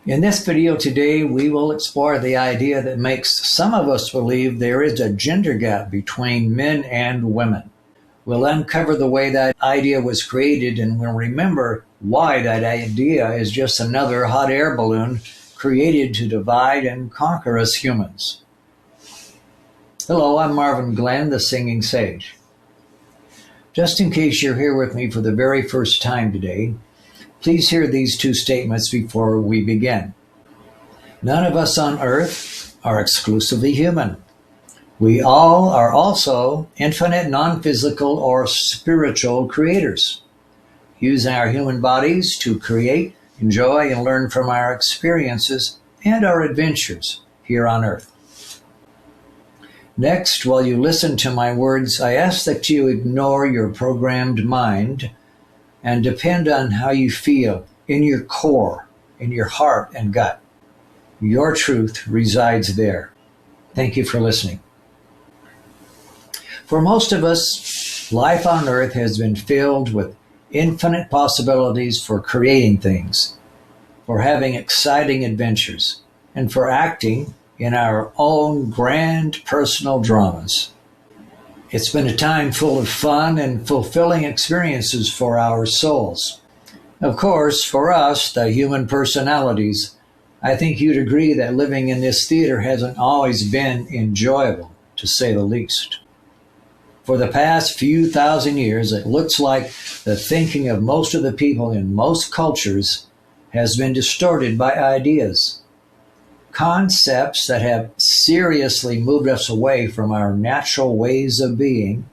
In this video today, we will explore the idea that makes some of us believe there is a gender gap between men and women. We'll uncover the way that idea was created, and we'll remember why that idea is just another hot air balloon created to divide and conquer us humans. Hello, I'm Marvin Glenn, the Singing Sage. Just in case you're here with me for the very first time today, please hear these two statements before we begin. None of us on earth are exclusively human. We all are also infinite, non-physical, or spiritual creators, using our human bodies to create, enjoy, and learn from our experiences and our adventures here on earth. Next, while you listen to my words, I ask that you ignore your programmed mind and depend on how you feel in your core, in your heart and gut. Your truth resides there. Thank you for listening. For most of us, life on earth has been filled with infinite possibilities for creating things, for having exciting adventures, and for acting in our own grand personal dramas. It's been a time full of fun and fulfilling experiences for our souls. Of course, for us, the human personalities, I think you'd agree that living in this theater hasn't always been enjoyable, to say the least. For the past few thousand years, it looks like the thinking of most of the people in most cultures has been distorted by ideas, concepts that have seriously moved us away from our natural ways of being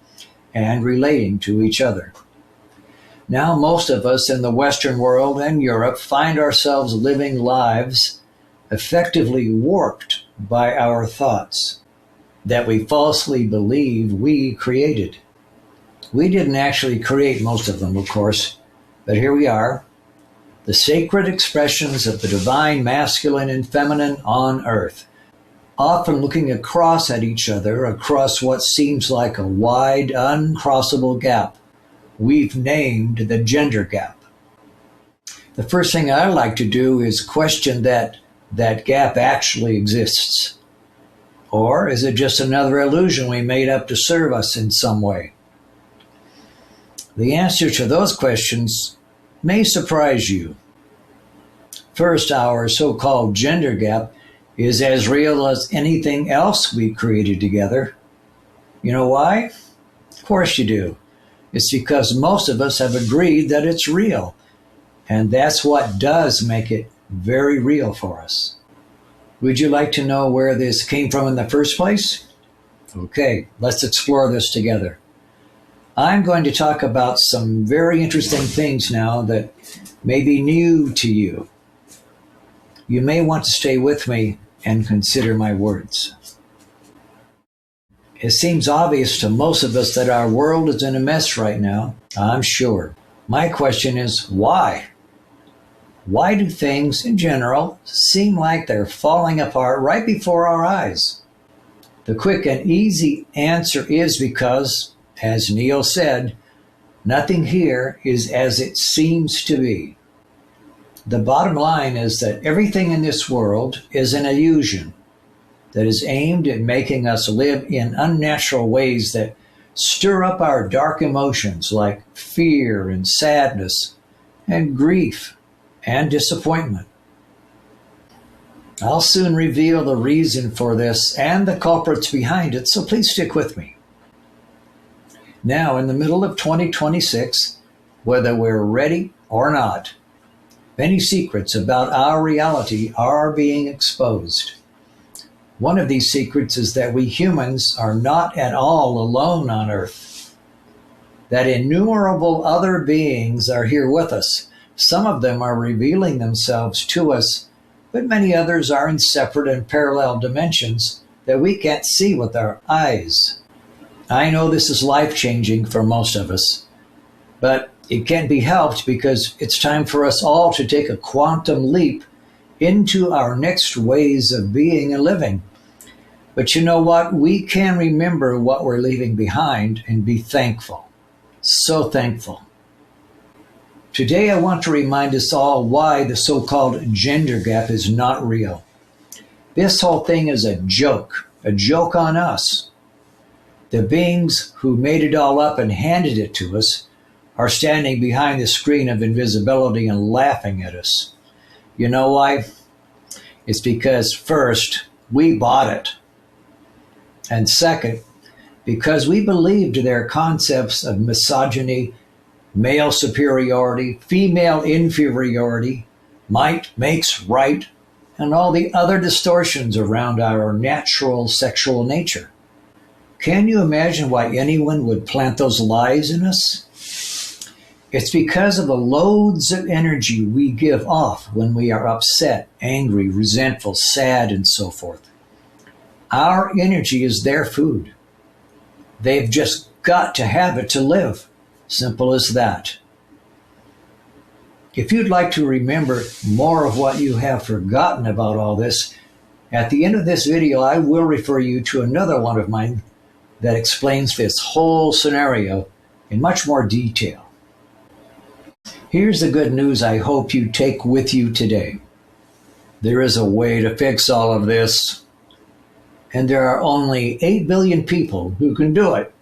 and relating to each other. Now, most of us in the Western world and Europe find ourselves living lives effectively warped by our thoughts that we falsely believe we created. We didn't actually create most of them, of course, but here we are, the sacred expressions of the divine masculine and feminine on earth, often looking across at each other, across what seems like a wide, uncrossable gap we've named the gender gap. The first thing I like to do is question that gap actually exists. Or is it just another illusion we made up to serve us in some way? The answer to those questions may surprise you. First, our so-called gender gap is as real as anything else we created together. You know why? Of course you do. It's because most of us have agreed that it's real, and that's what does make it very real for us. Would you like to know where this came from in the first place? Okay, let's explore this together. I'm going to talk about some very interesting things now that may be new to you. You may want to stay with me and consider my words. It seems obvious to most of us that our world is in a mess right now, I'm sure. My question is, why? Why do things in general seem like they're falling apart right before our eyes? The quick and easy answer is because, as Neil said, nothing here is as it seems to be. The bottom line is that everything in this world is an illusion that is aimed at making us live in unnatural ways that stir up our dark emotions like fear and sadness and grief and disappointment. I'll soon reveal the reason for this and the culprits behind it, so please stick with me. Now, in the middle of 2026, whether we're ready or not, many secrets about our reality are being exposed. One of these secrets is that we humans are not at all alone on Earth, that innumerable other beings are here with us. Some of them are revealing themselves to us, but many others are in separate and parallel dimensions that we can't see with our eyes. I know this is life-changing for most of us, but it can't be helped because it's time for us all to take a quantum leap into our next ways of being and living. But you know what? We can remember what we're leaving behind and be thankful. So thankful. Today, I want to remind us all why the so-called gender gap is not real. This whole thing is a joke on us. The beings who made it all up and handed it to us are standing behind the screen of invisibility and laughing at us. You know why? It's because first, we bought it. And second, because we believed their concepts of misogyny, male superiority, female inferiority, might makes right, and all the other distortions around our natural sexual nature. Can you imagine why anyone would plant those lies in us? It's because of the loads of energy we give off when we are upset, angry, resentful, sad, and so forth. Our energy is their food. They've just got to have it to live. Simple as that. If you'd like to remember more of what you have forgotten about all this, at the end of this video, I will refer you to another one of mine that explains this whole scenario in much more detail. Here's the good news I hope you take with you today. There is a way to fix all of this, and there are only 8 billion people who can do it.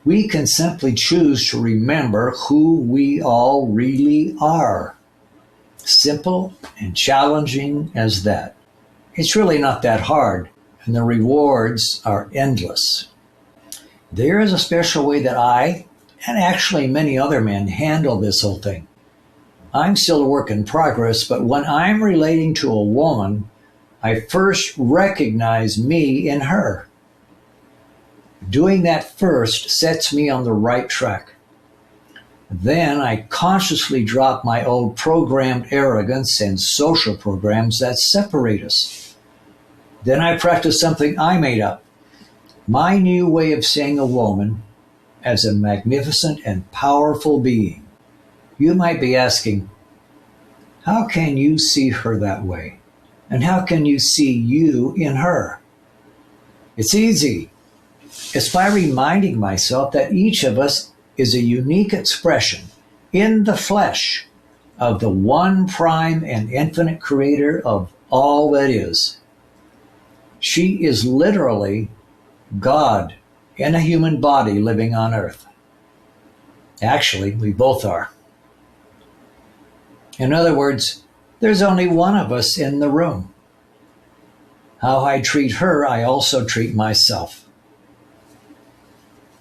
We can simply choose to remember who we all really are. Simple and challenging as that. It's really not that hard, and the rewards are endless. There is a special way that I, and actually many other men, handle this whole thing. I'm still a work in progress, but when I'm relating to a woman, I first recognize me in her. Doing that first sets me on the right track. Then I consciously drop my old programmed arrogance and social programs that separate us. Then I practice something I made up. My new way of seeing a woman as a magnificent and powerful being. You might be asking, how can you see her that way? And how can you see you in her? It's easy. It's by reminding myself that each of us is a unique expression in the flesh of the one prime and infinite creator of all that is. She is literally God in a human body living on earth. Actually, we both are. In other words, there's only one of us in the room. How I treat her, I also treat myself.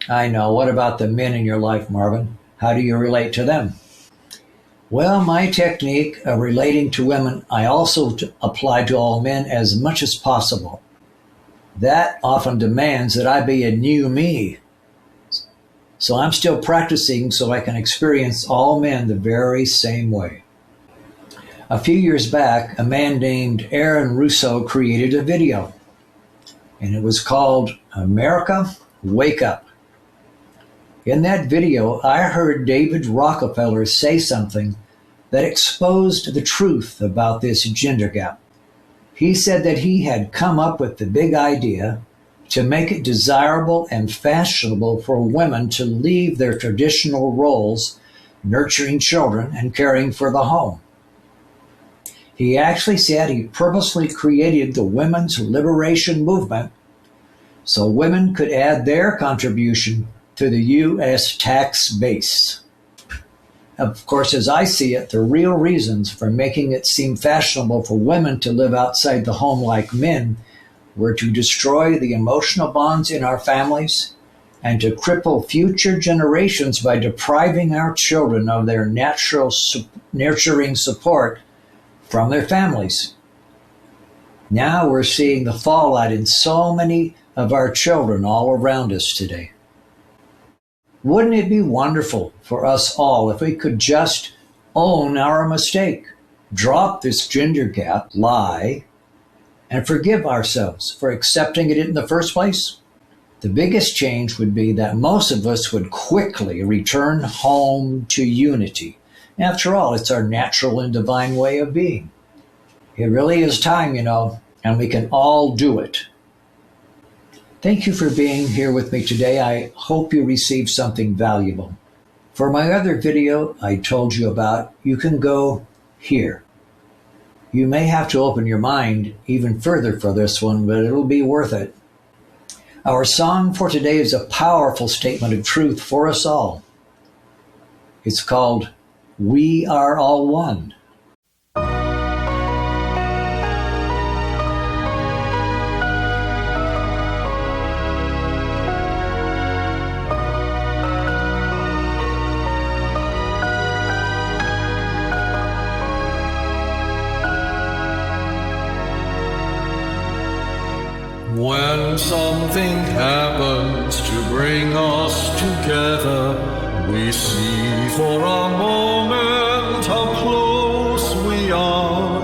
I know. What about the men in your life, Marvin? How do you relate to them? Well, my technique of relating to women, I also apply to all men as much as possible. That often demands that I be a new me. So I'm still practicing so I can experience all men the very same way. A few years back, a man named Aaron Russo created a video, and it was called America, Wake Up. In that video, I heard David Rockefeller say something that exposed the truth about this gender gap. He said that he had come up with the big idea to make it desirable and fashionable for women to leave their traditional roles, nurturing children and caring for the home. He actually said he purposely created the women's liberation movement so women could add their contribution to the U.S. tax base. Of course, as I see it, the real reasons for making it seem fashionable for women to live outside the home like men were to destroy the emotional bonds in our families and to cripple future generations by depriving our children of their natural nurturing support from their families. Now we're seeing the fallout in so many of our children all around us today. Wouldn't it be wonderful for us all if we could just own our mistake, drop this gender gap lie, and forgive ourselves for accepting it in the first place? The biggest change would be that most of us would quickly return home to unity. After all, it's our natural and divine way of being. It really is time, and we can all do it. Thank you for being here with me today. I hope you received something valuable. For my other video I told you about, you can go here. You may have to open your mind even further for this one, but it'll be worth it. Our song for today is a powerful statement of truth for us all. It's called We Are All One. When something happens to bring us together, we see for a moment how close we are.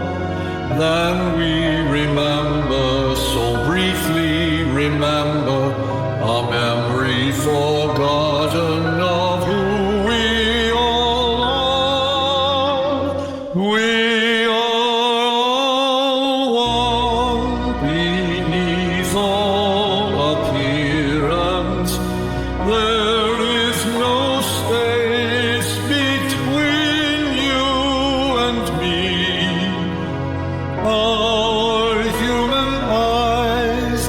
Then we remember, so briefly remember, a memory forgotten of who we all are. We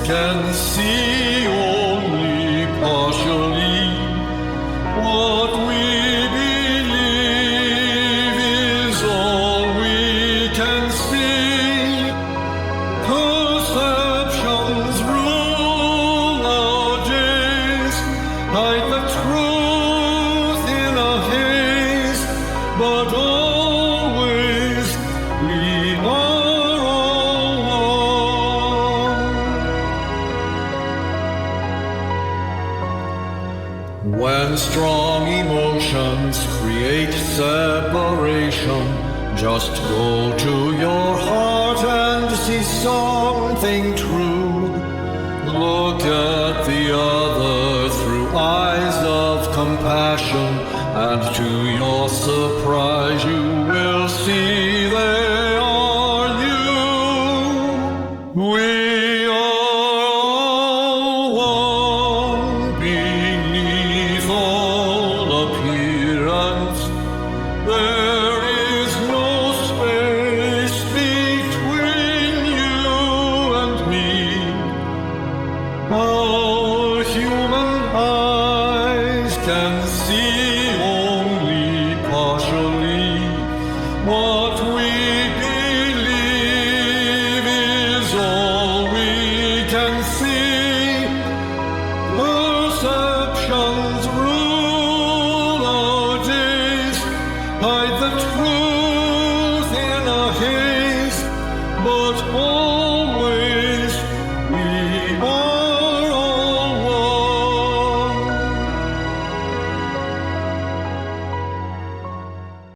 can see only partially. What we believe is all we can see. Perceptions rule our days, hide the truth in a haze, but always we are. When strong emotions create separation, just go to your heart and see something true. Look at the other through eyes of compassion, and to your surprise you will see they are you. We there is no space between you and me. Our human eyes can see only partially. What we believe is all we can see. Perceptions rule our days, hide the truth in a haze, but